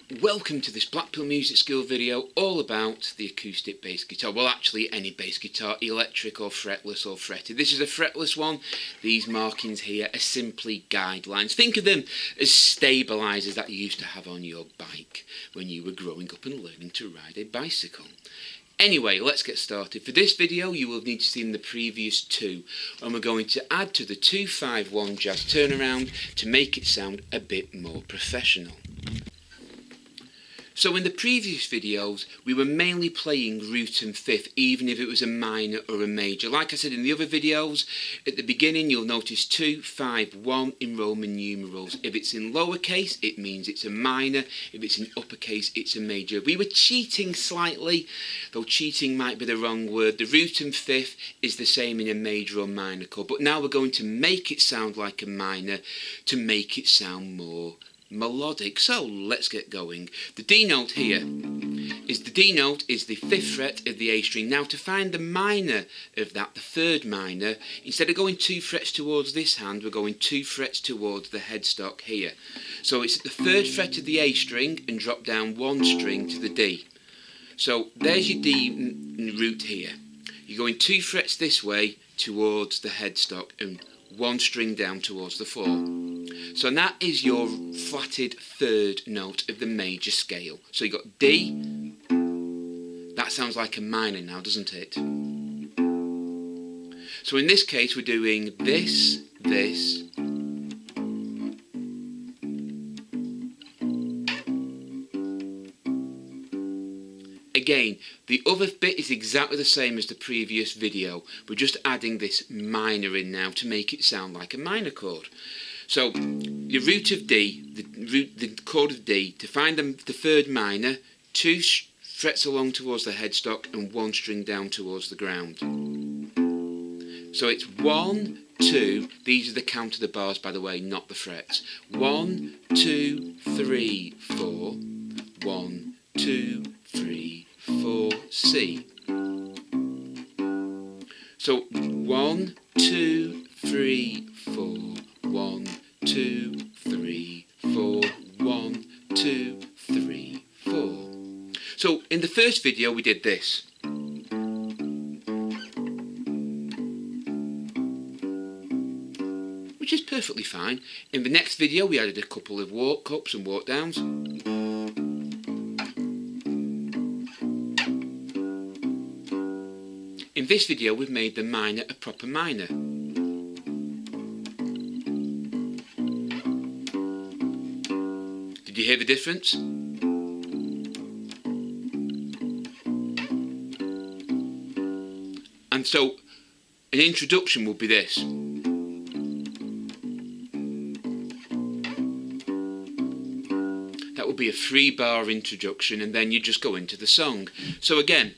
Welcome to this Blackpool Music School video all about the acoustic bass guitar. Well, actually any bass guitar, electric or fretless or fretted. This is a fretless one. These markings here are simply guidelines. Think of them as stabilisers that you used to have on your bike when you were growing up and learning to ride a bicycle. Anyway, let's get started. For this video you will need to see the previous two, and we're going to add to the 251 jazz turnaround to make it sound a bit more professional. So in the previous videos we were mainly playing root and fifth, even if it was a minor or a major. Like I said in the other videos, at the beginning you'll notice 2, 5, 1 in Roman numerals. If it's in lowercase it means it's a minor, if it's in uppercase it's a major. We were cheating slightly, though cheating might be the wrong word. The root and fifth is the same in a major or minor chord, but now we're going to make it sound like a minor to make it sound more melodic. So let's get going. The D note here is the 5th fret of the A string. Now to find the minor of that, the 3rd minor, instead of going 2 frets towards this hand, we're going 2 frets towards the headstock here. So it's at the 3rd fret of the A string and drop down 1 string to the D. So there's your D root here. You're going 2 frets this way towards the headstock and 1 string down towards the 4. So that is your flatted 3rd note of the major scale. So you've got D. That sounds like a minor now, doesn't it? So in this case we're doing this. Again, the other bit is exactly the same as the previous video. We're just adding this minor in now to make it sound like a minor chord. So, your root of D, the chord of D, to find the 3rd minor, 2 frets along towards the headstock and 1 string down towards the ground. So it's 1, 2, these are the count of the bars by the way, not the frets. 1, 2, 3, 4, 1, 2, 3, 4, C. So 1, 2, 3, 4, 1, 2, 3, 4, 1, 2, 3, 4. So in the first video we did this. Which is perfectly fine. In the next video we added a couple of walk ups and walk downs. In this video we've made the minor a proper minor. Did you hear the difference? And so an introduction would be this. That would be a 3-bar introduction, and then you just go into the song. So again,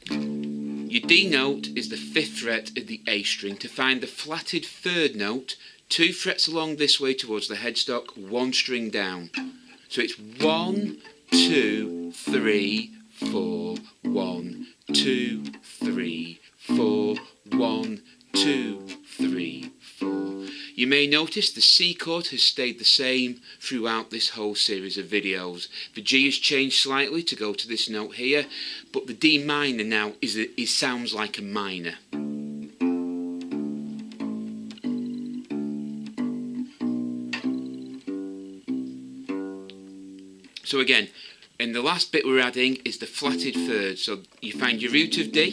your D note is the 5th fret of the A string. To find the flatted 3rd note, 2 frets along this way towards the headstock, 1 string down. So it's 1, 2, 3, 4, 1, 2, 3, 4, 1, 2, 3, 4. You may notice the C chord has stayed the same throughout this whole series of videos. The G has changed slightly to go to this note here, but the D minor now sounds like a minor. So again, in the last bit we're adding is the flatted 3rd. So you find your root of D,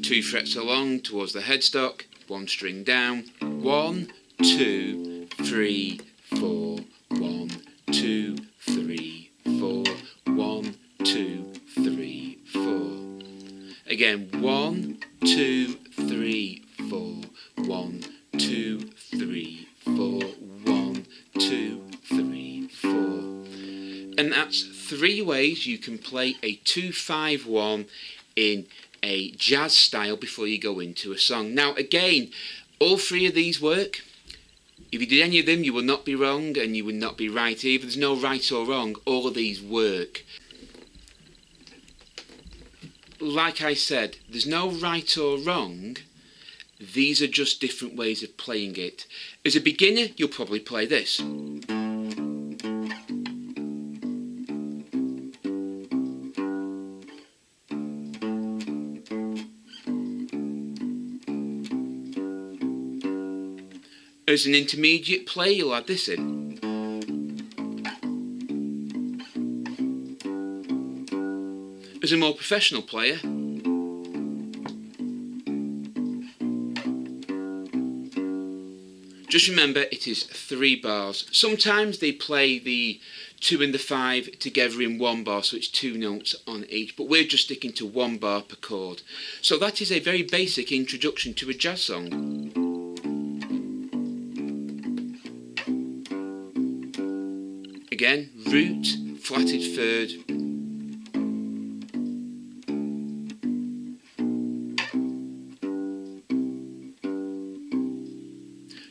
2 frets along towards the headstock, 1 string down, 1, 2, 3, 4, 1, 2, 3, 4, 1, 2, 3, 4. Again, 1, 2, 3, 4, 1, 2, 3, 4, 1, 2, 3, 4. And that's 3 ways you can play a 2-5-1 in a jazz style before you go into a song. Now again, all 3 of these work. If you did any of them you will not be wrong and you will not be right either. There's no right or wrong, all of these work. Like I said, there's no right or wrong, these are just different ways of playing it. As a beginner you'll probably play this. As an intermediate player, you'll add this in. As a more professional player, just remember it is 3 bars. Sometimes they play the 2 and the 5 together in 1 bar, so it's 2 notes on each, but we're just sticking to 1 bar per chord. So that is a very basic introduction to a jazz song. Again, root, flatted third,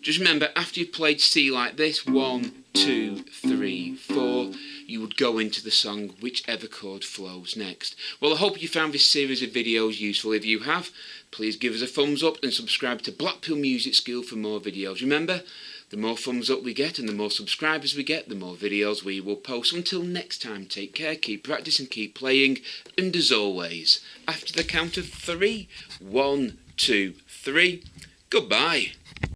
just remember, after you've played C like this, 1, 2, 3, 4, you would go into the song, whichever chord flows next. Well, I hope you found this series of videos useful. If you have, please give us a thumbs up and subscribe to Blackpool Music School for more videos. Remember, the more thumbs up we get and the more subscribers we get, the more videos we will post. Until next time, take care, keep practicing, keep playing, and as always, after the count of 3, 1, 2, 3, goodbye.